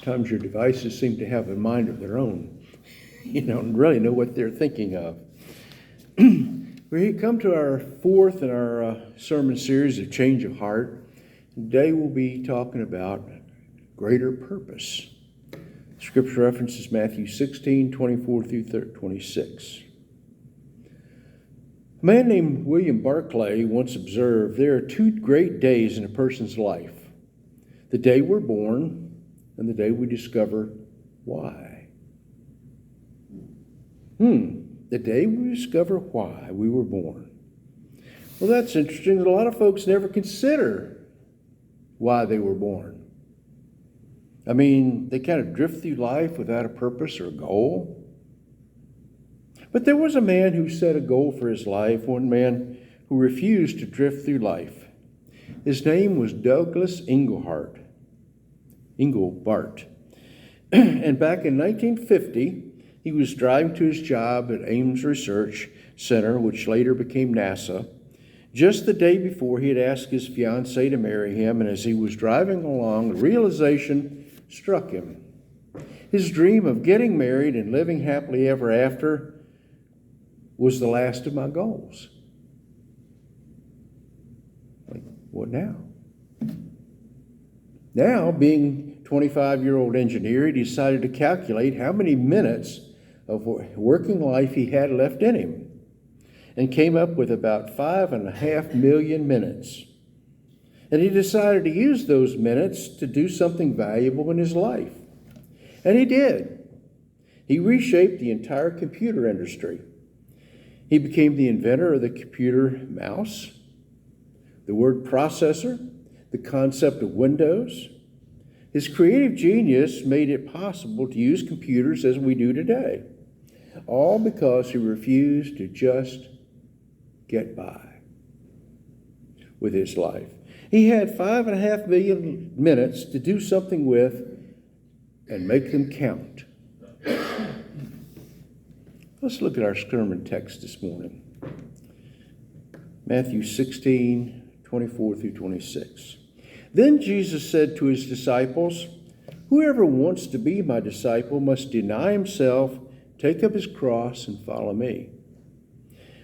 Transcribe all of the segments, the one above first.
Sometimes your devices seem to have a mind of their own. You don't really know what they're thinking of. We come to our fourth in our sermon series of Change of Heart. Today we'll be talking about greater purpose. Scripture references Matthew 16, 24 through 26. A man named William Barclay once observed, there are two great days in a person's life. The day we're born and the day we discover why. The day we discover why we were born. Well, that's interesting. A lot of folks never consider why they were born. I mean, they kind of drift through life without a purpose or a goal. But there was a man who set a goal for his life, one man who refused to drift through life. His name was Douglas Engelbart. And back in 1950, he was driving to his job at Ames Research Center, which later became NASA, just the day before he had asked his fiancée to marry him, and as he was driving along, the realization struck him. His dream of getting married and living happily ever after was the last of my goals. Like, what now? Now, being a 25-year-old engineer, he decided to calculate how many minutes of working life he had left in him, and came up with about 5.5 million minutes. And he decided to use those minutes to do something valuable in his life. And he did. He reshaped the entire computer industry. He became the inventor of the computer mouse, the word processor, the concept of Windows. His creative genius made it possible to use computers as we do today, all because he refused to just get by with his life. He had 5.5 million minutes to do something with and make them count. Let's look at our sermon text this morning. Matthew 16, 24 through 26. Then Jesus said to his disciples, "Whoever wants to be my disciple must deny himself, take up his cross, and follow me.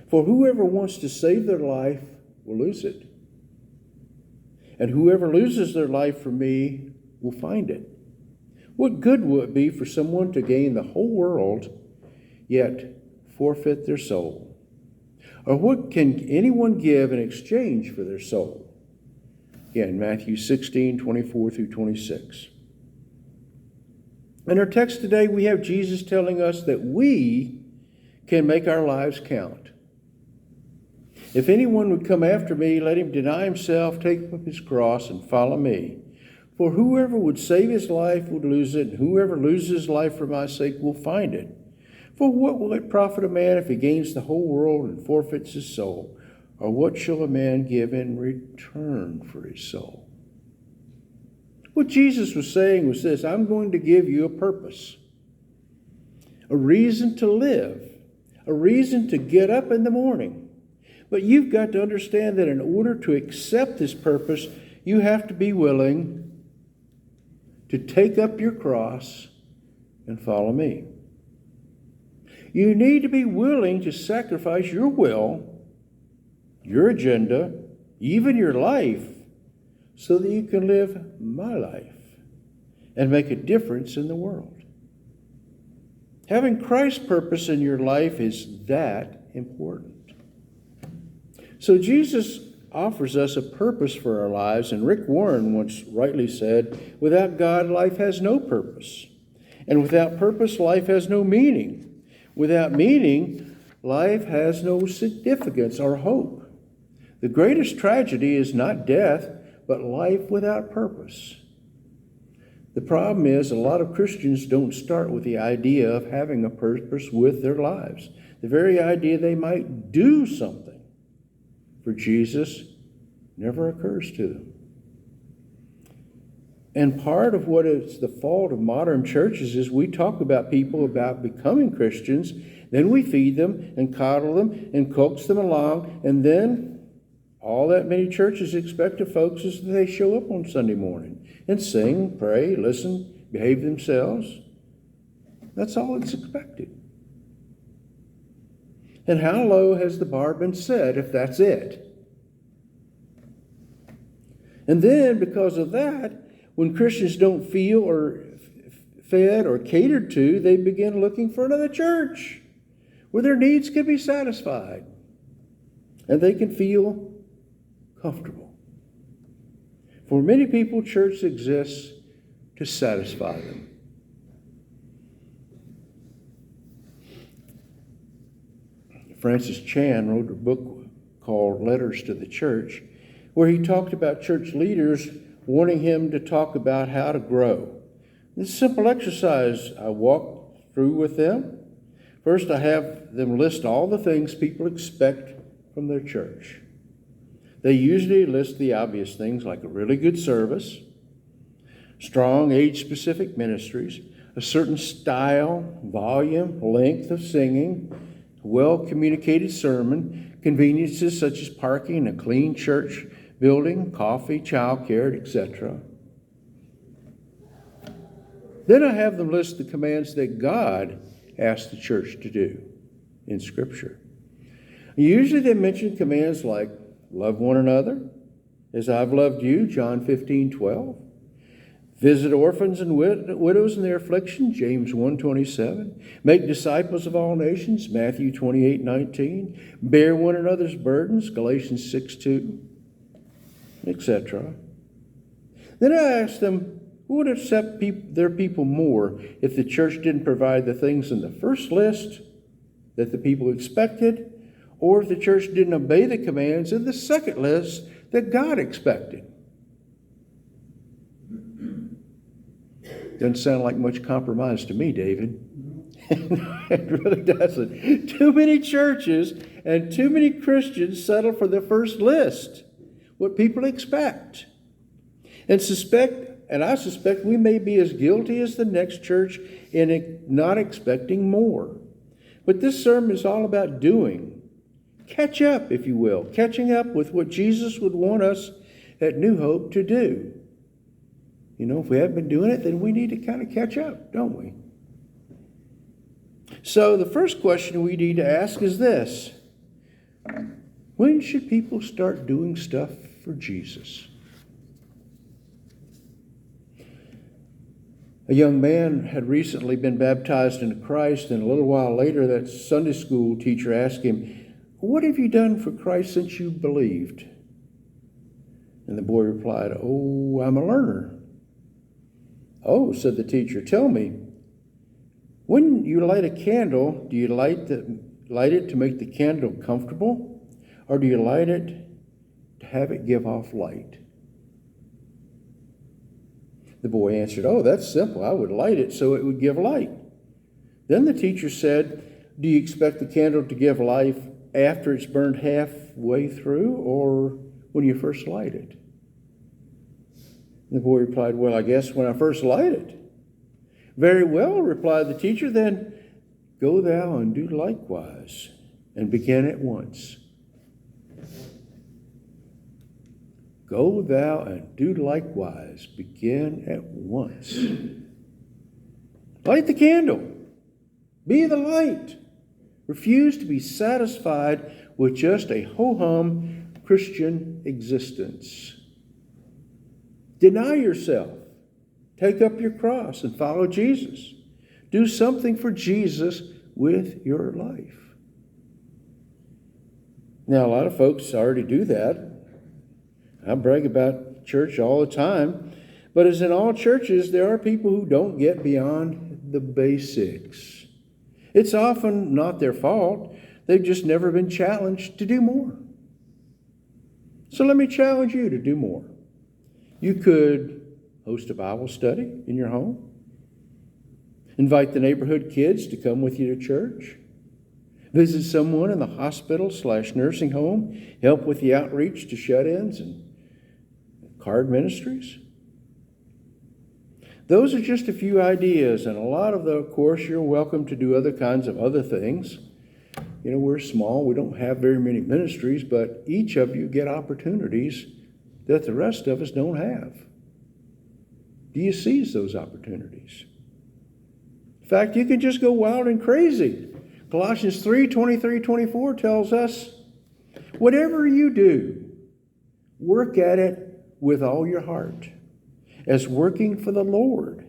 For whoever wants to save their life will lose it. And whoever loses their life for me will find it. What good will it be for someone to gain the whole world, yet forfeit their soul? Or what can anyone give in exchange for their soul?" Again, Matthew 16, 24 through 26. In our text today, we have Jesus telling us that we can make our lives count. If anyone would come after me, let him deny himself, take up his cross, and follow me. For whoever would save his life would lose it, and whoever loses his life for my sake will find it. For what will it profit a man if he gains the whole world and forfeits his soul? Or what shall a man give in return for his soul? What Jesus was saying was this: I'm going to give you a purpose, a reason to live, a reason to get up in the morning. But you've got to understand that in order to accept this purpose, you have to be willing to take up your cross and follow me. You need to be willing to sacrifice your will, your agenda, even your life, so that you can live my life and make a difference in the world. Having Christ's purpose in your life is that important. So Jesus offers us a purpose for our lives, and Rick Warren once rightly said, without God, life has no purpose. And without purpose, life has no meaning. Without meaning, life has no significance or hope. The greatest tragedy is not death, but life without purpose. The problem is a lot of Christians don't start with the idea of having a purpose with their lives. The very idea they might do something for Jesus never occurs to them. And part of what is the fault of modern churches is we talk about people about becoming Christians, then we feed them and coddle them and coax them along, and then all that many churches expect of folks is that they show up on Sunday morning and sing, pray, listen, behave themselves. That's all that's expected. And how low has the bar been set if that's it? And then, because of that, when Christians don't feel or fed or catered to, they begin looking for another church where their needs can be satisfied and they can feel comfortable. For many people, church exists to satisfy them. Francis Chan wrote a book called Letters to the Church, where he talked about church leaders wanting him to talk about how to grow. This simple exercise I walk through with them. First, I have them list all the things people expect from their church. They usually list the obvious things like a really good service, strong age-specific ministries, a certain style, volume, length of singing, a well-communicated sermon, conveniences such as parking, a clean church building, coffee, childcare, etc. Then I have them list the commands that God asked the church to do in Scripture. Usually they mention commands like love one another as I've loved you, John 15:12. Visit orphans and widows in their affliction, James 1:27. Make disciples of all nations, Matthew 28:19. Bear one another's burdens, Galatians 6:2, etc. Then I asked them, who would accept their people more if the church didn't provide the things in the first list that the people expected, or if the church didn't obey the commands in the second list that God expected? Doesn't sound like much compromise to me, David. It really doesn't. Too many churches and too many Christians settle for the first list, what people expect. And I suspect we may be as guilty as the next church in not expecting more. But this sermon is all about doing. Catch up, if you will. Catching up with what Jesus would want us at New Hope to do. You know, if we haven't been doing it, then we need to kind of catch up, don't we? So the first question we need to ask is this: when should people start doing stuff for Jesus? A young man had recently been baptized into Christ, and a little while later that Sunday school teacher asked him, "What have you done for Christ since you believed?" And the boy replied, "Oh, I'm a learner." "Oh," said the teacher, "tell me, when you light a candle, do you light it to make the candle comfortable, or do you light it to have it give off light?" The boy answered, "Oh, that's simple. I would light it so it would give light." Then the teacher said, "Do you expect the candle to give life after it's burned halfway through, or when you first light it?" The boy replied, "Well, I guess when I first light it." "Very well," replied the teacher, "then go thou and do likewise, and begin at once." Go thou and do likewise, begin at once. Light the candle. Be the light. Refuse to be satisfied with just a ho-hum Christian existence. Deny yourself. Take up your cross and follow Jesus. Do something for Jesus with your life. Now, a lot of folks already do that. I brag about church all the time. But as in all churches, there are people who don't get beyond the basics. It's often not their fault. They've just never been challenged to do more. So let me challenge you to do more. You could host a Bible study in your home. Invite the neighborhood kids to come with you to church. Visit someone in the hospital/nursing home. Help with the outreach to shut-ins and card ministries. Those are just a few ideas, and a lot of them, of course, you're welcome to do other kinds of other things. You know, we're small. We don't have very many ministries, but each of you get opportunities that the rest of us don't have. Do you seize those opportunities? In fact, you can just go wild and crazy. Colossians 3:23-24 tells us, whatever you do, work at it with all your heart, as working for the Lord,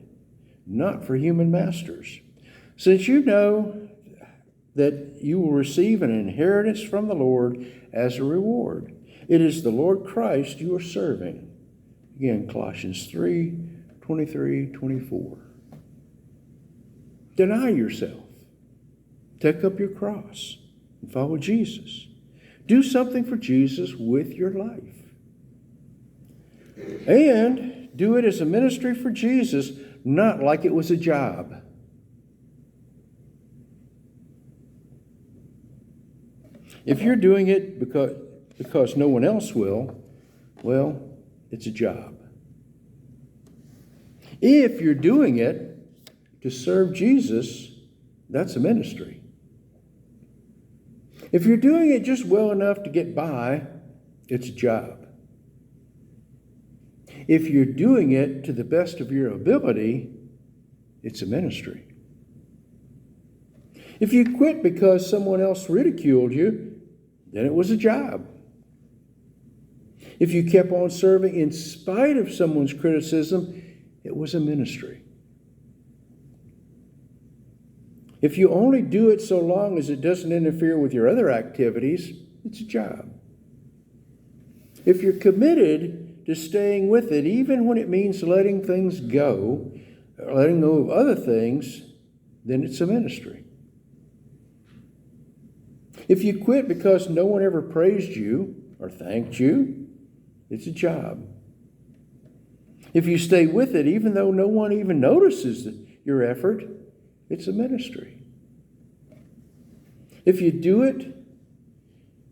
not for human masters. Since you know that you will receive an inheritance from the Lord as a reward. It is the Lord Christ you are serving. Again, Colossians 3:23-24. Deny yourself. Take up your cross and follow Jesus. Do something for Jesus with your life. And do it as a ministry for Jesus, not like it was a job. If you're doing it because no one else will, well, it's a job. If you're doing it to serve Jesus, that's a ministry. If you're doing it just well enough to get by, it's a job. If you're doing it to the best of your ability, it's a ministry. If you quit because someone else ridiculed you, then it was a job. If you kept on serving in spite of someone's criticism, it was a ministry. If you only do it so long as it doesn't interfere with your other activities, it's a job. If you're committed to staying with it, even when it means letting things go, or letting go of other things, then it's a ministry. If you quit because no one ever praised you or thanked you, it's a job. If you stay with it, even though no one even notices your effort, it's a ministry. If you do it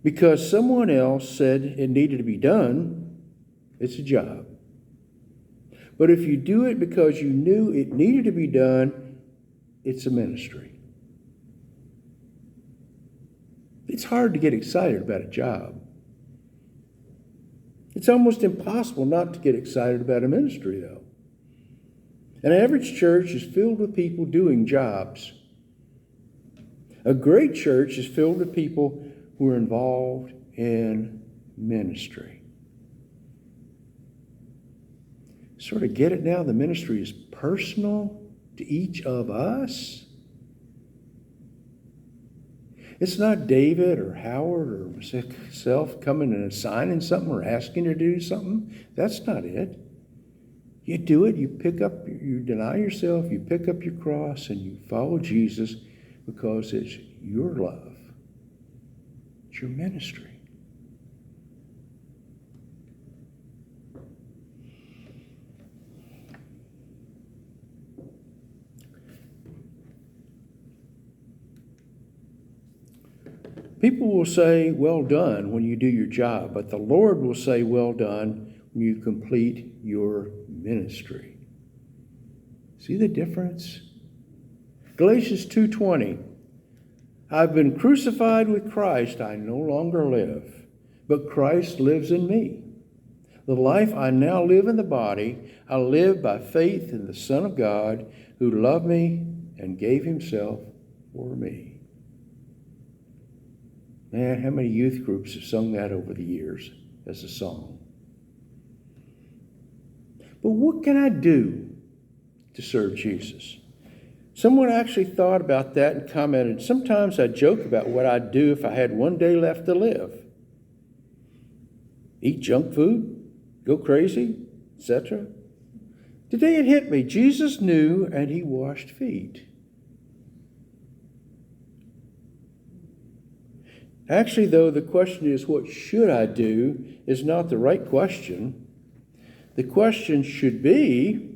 because someone else said it needed to be done, it's a job. But if you do it because you knew it needed to be done, it's a ministry. It's hard to get excited about a job. It's almost impossible not to get excited about a ministry, though. An average church is filled with people doing jobs. A great church is filled with people who are involved in ministry. Sort of get it now? The ministry is personal to each of us. It's not David or Howard or myself coming and assigning something or asking you to do something. That's not it. You do it, you deny yourself, you pick up your cross, and you follow Jesus because it's your love. It's your ministry. People will say, well done, when you do your job, but the Lord will say, well done, when you complete your ministry. See the difference? Galatians 2:20, I've been crucified with Christ, I no longer live, but Christ lives in me. The life I now live in the body, I live by faith in the Son of God, who loved me and gave himself for me. Man, how many youth groups have sung that over the years as a song? But what can I do to serve Jesus? Someone actually thought about that and commented, sometimes I joke about what I'd do if I had one day left to live. Eat junk food, go crazy, etc. Today it hit me. Jesus knew and he washed feet. Actually, though, the question is, what should I do, is not the right question. The question should be,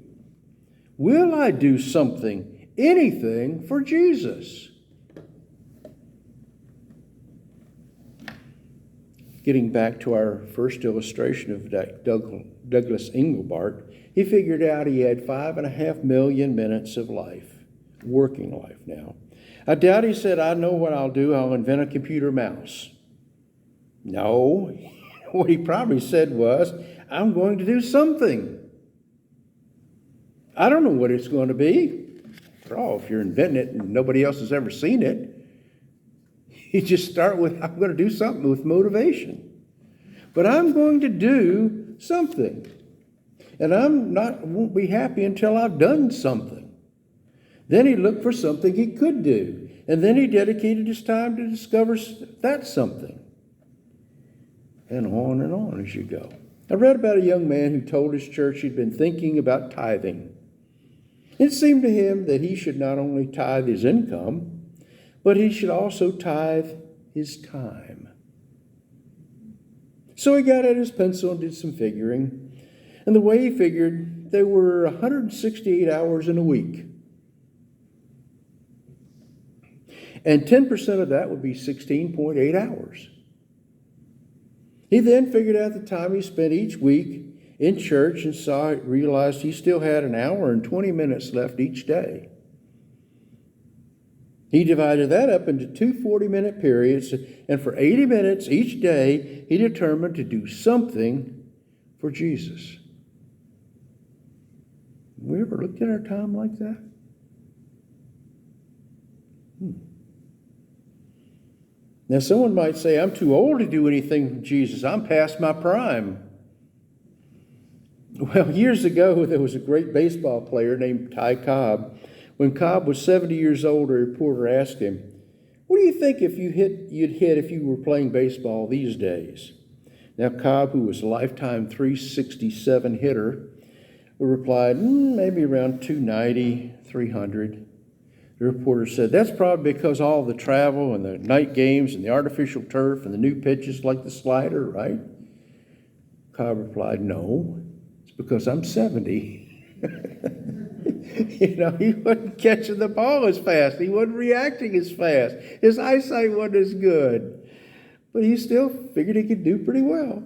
will I do something, anything for Jesus? Getting back to our first illustration of Douglas Engelbart, he figured out he had 5.5 million minutes of life, working life now. I doubt he said, I know what I'll do. I'll invent a computer mouse. No. What he probably said was, I'm going to do something. I don't know what it's going to be. After all, if you're inventing it and nobody else has ever seen it, you just start with, I'm going to do something with motivation. But I'm going to do something. And won't be happy until I've done something. Then he looked for something he could do. And then he dedicated his time to discover that something. And on as you go. I read about a young man who told his church he'd been thinking about tithing. It seemed to him that he should not only tithe his income, but he should also tithe his time. So he got out his pencil and did some figuring. And the way he figured, there were 168 hours in a week. And 10% of that would be 16.8 hours. He then figured out the time he spent each week in church and realized he still had an hour and 20 minutes left each day. He divided that up into two 40-minute periods, and for 80 minutes each day, he determined to do something for Jesus. Have we ever looked at our time like that? Now, someone might say, I'm too old to do anything for Jesus. I'm past my prime. Well, years ago, there was a great baseball player named Ty Cobb. When Cobb was 70 years old, a reporter asked him, what do you think you'd hit if you were playing baseball these days? Now, Cobb, who was a lifetime 367 hitter, replied, maybe around 290, 300. The reporter said, that's probably because all the travel and the night games and the artificial turf and the new pitches like the slider, right? Cobb replied, no, it's because I'm 70. He wasn't catching the ball as fast. He wasn't reacting as fast. His eyesight wasn't as good. But he still figured he could do pretty well.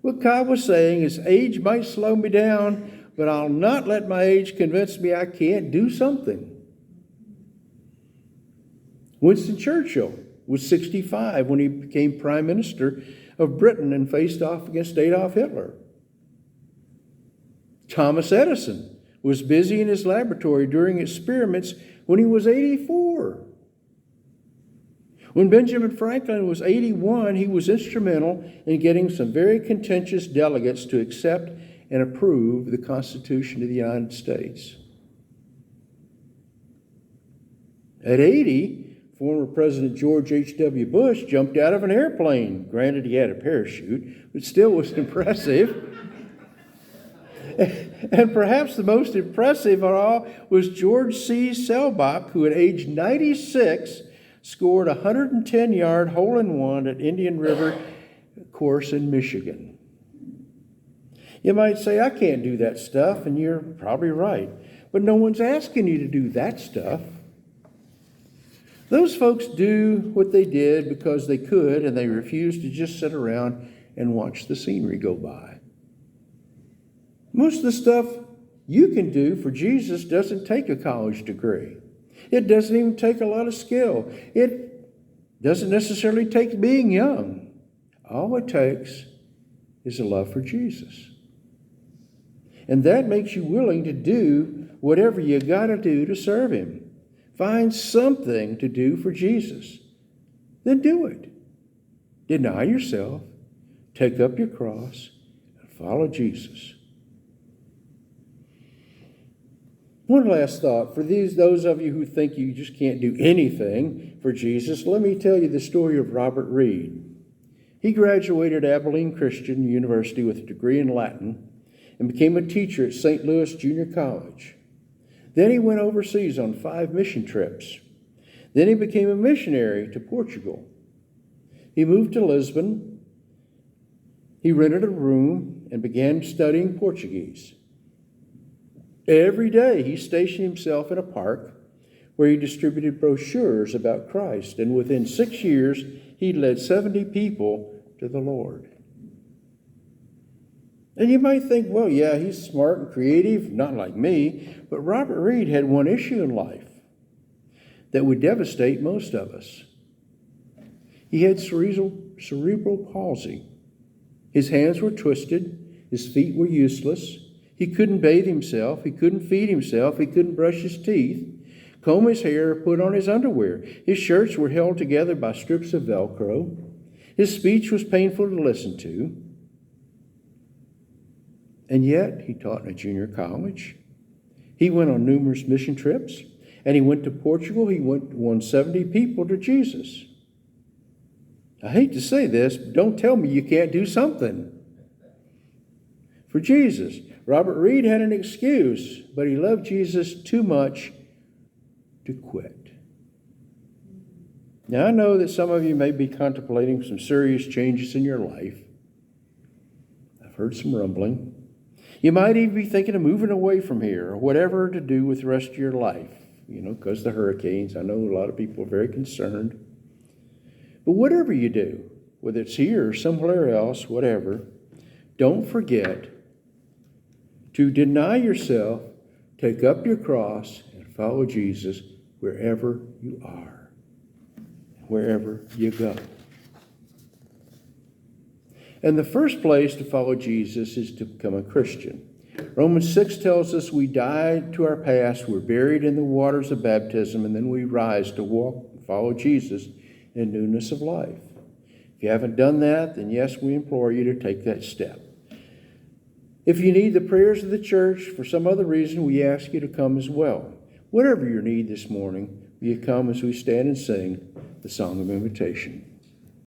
What Cobb was saying is, age might slow me down, but I'll not let my age convince me I can't do something. Winston Churchill was 65 when he became Prime Minister of Britain and faced off against Adolf Hitler. Thomas Edison was busy in his laboratory during experiments when he was 84. When Benjamin Franklin was 81, he was instrumental in getting some very contentious delegates to accept and approve the Constitution of the United States. At 80, former President George H.W. Bush jumped out of an airplane. Granted, he had a parachute, but still was impressive. And perhaps the most impressive of all was George C. Selbach, who at age 96 scored a 110-yard hole-in-one at Indian River course in Michigan. You might say, I can't do that stuff, and you're probably right. But no one's asking you to do that stuff. Those folks do what they did because they could, and they refused to just sit around and watch the scenery go by. Most of the stuff you can do for Jesus doesn't take a college degree. It doesn't even take a lot of skill. It doesn't necessarily take being young. All it takes is a love for Jesus. And that makes you willing to do whatever you got to do to serve him. Find something to do for Jesus. Then do it. Deny yourself, take up your cross, and follow Jesus. One last thought. For those of you who think you just can't do anything for Jesus, let me tell you the story of Robert Reed. He graduated Abilene Christian University with a degree in Latin and became a teacher at St. Louis Junior College. Then he went overseas on 5 mission trips. Then he became a missionary to Portugal. He moved to Lisbon. He rented a room and began studying Portuguese. Every day he stationed himself in a park where he distributed brochures about Christ. And within 6 years, he led 70 people to the Lord. And you might think, well, yeah, he's smart and creative, not like me. But Robert Reed had one issue in life that would devastate most of us. He had cerebral palsy. His hands were twisted. His feet were useless. He couldn't bathe himself. He couldn't feed himself. He couldn't brush his teeth, comb his hair, or put on his underwear. His shirts were held together by strips of Velcro. His speech was painful to listen to. And yet, he taught in a junior college. He went on numerous mission trips. And he went to Portugal. He won 70 people to Jesus. I hate to say this, but don't tell me you can't do something for Jesus. Robert Reed had an excuse, but he loved Jesus too much to quit. Now, I know that some of you may be contemplating some serious changes in your life. I've heard some rumbling. You might even be thinking of moving away from here or whatever to do with the rest of your life, because of the hurricanes. I know a lot of people are very concerned. But whatever you do, whether it's here or somewhere else, whatever, don't forget to deny yourself, take up your cross, and follow Jesus wherever you are, wherever you go. And the first place to follow Jesus is to become a Christian. Romans 6 tells us we died to our past, we're buried in the waters of baptism, and then we rise to walk and follow Jesus in newness of life. If you haven't done that, then yes, we implore you to take that step. If you need the prayers of the church for some other reason, we ask you to come as well. Whatever your need this morning, will you come as we stand and sing the Song of Invitation.